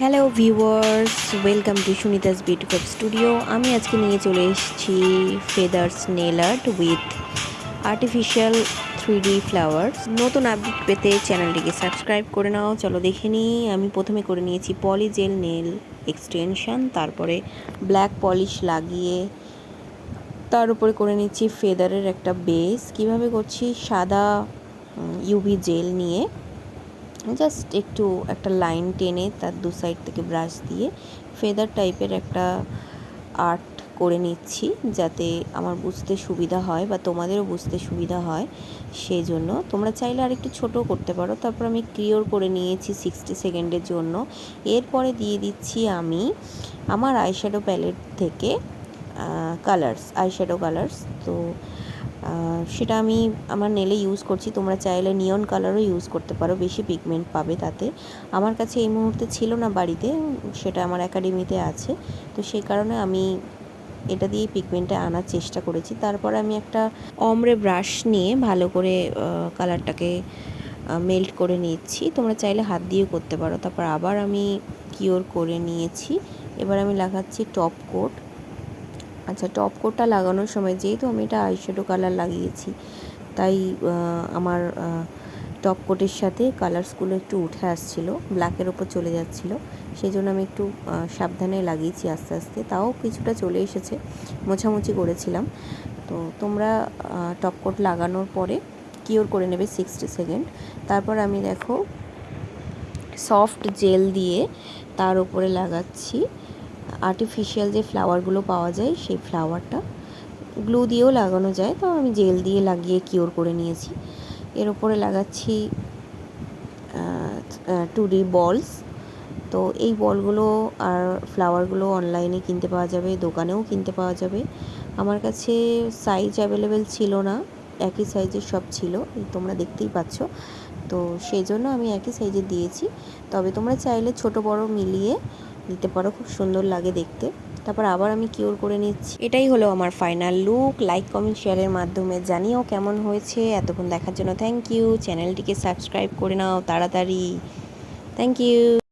Hello viewers, welcome to Sunita's beauty cup studio. আমি আজকে নিয়ে চলে এসেছি feathers nail art with artificial 3D flowers. নতুন আপডেট পেতে চ্যানেলটিকে সাবস্ক্রাইব করে নাও। চলো দেখে নিই। আমি প্রথমে করে নিয়েছি পলি জেল নেল এক্সটেনশন, তারপরে ব্ল্যাক পলিশ লাগিয়ে তার উপরে করে নিচ্ছি ফেদারের একটা বেস। কিভাবে করছি, সাদা ইউভি জেল নিয়ে জাস্ট একটু একটা লাইন টেনে তার দু সাইড থেকে ব্রাশ দিয়ে ফেদার টাইপের একটা আর্ট করে নিচ্ছি, যাতে আমার বুঝতে সুবিধা হয় বা তোমাদেরও বুঝতে সুবিধা হয়। সেই জন্য তোমরা চাইলে আর একটু ছোটো করতে পারো। তারপর আমি ক্লিয়ার করে নিয়েছি 60 সেকেন্ডের জন্য। এরপরে দিয়ে দিচ্ছি আমি আমার আইশ্যাডো প্যালেট থেকে আইশ্যাডো কালার্স। তো সেটা আমি আমার নেলে ইউজ করছি। তোমরা চাইলে নিয়ন কালারও ইউজ করতে পারো, বেশি পিগমেন্ট পাবে তাতে। আমার কাছে এই মুহূর্তে ছিল না বাড়িতে, সেটা আমার একাডেমিতে আছে, তো সেই কারণে আমি এটা দিয়েই পিগমেন্টটা আনার চেষ্টা করেছি। তারপর আমি একটা অমরে ব্রাশ নিয়ে ভালো করে কালারটাকে মেল্ট করে নিচ্ছি। তোমরা চাইলে হাত দিয়েও করতে পারো। তারপর আবার আমি কিওর করে নিয়েছি। এবার আমি লাগাচ্ছি টপ কোট। আচ্ছা, টপ কোটটা লাগানোর সময় যেহেতু আমি এটা আইশ্যাডো কালার লাগিয়েছি, তাই আমার টপ কোটের সাথে কালার্সগুলো একটু উঠে আসছিলো, ব্ল্যাকের ওপর চলে যাচ্ছিলো। সেই জন্য আমি একটু সাবধানে লাগিয়েছি আস্তে আস্তে। তাও কিছুটা চলে এসেছে, মোছামুছি করেছিলাম। তো তোমরা টপ কোট লাগানোর পরে কিওর করে নেবে 60 সেকেন্ড। তারপর আমি দেখো সফট জেল দিয়ে তার উপরে লাগাচ্ছি আর্টিফিশিয়াল যে ফ্লাওয়ারগুলো পাওয়া যায়, সেই ফ্লাওয়ারটা গ্লু দিয়েও লাগানো যায়, তো আমি জেল দিয়ে লাগিয়ে কিওর করে নিয়েছি। এর উপরে লাগাচ্ছি 2D বলস। তো এই বলগুলো আর ফ্লাওয়ারগুলো অনলাইনে কিনতে পাওয়া যাবে, দোকানেও কিনতে পাওয়া যাবে। আমার কাছে সাইজ অ্যাভেলেবেল ছিল না, একই সাইজের সব ছিল, তোমরা দেখতেই পাচ্ছ। তো সেই জন্য আমি একই সাইজের দিয়েছি। তবে তোমরা চাইলে ছোট বড় মিলিয়ে দিতে পারো, খুব সুন্দর লাগে দেখতে। তারপর আবার আমি কিওর করে নিচ্ছি। এটাই হলো আমার ফাইনাল লুক। লাইক কমেন্ট শেয়ারের মাধ্যমে জানিও কেমন হয়েছে। এতক্ষণ দেখার জন্য থ্যাংক ইউ। চ্যানেলটিকে সাবস্ক্রাইব করে নাও তাড়াতাড়ি। Thank you.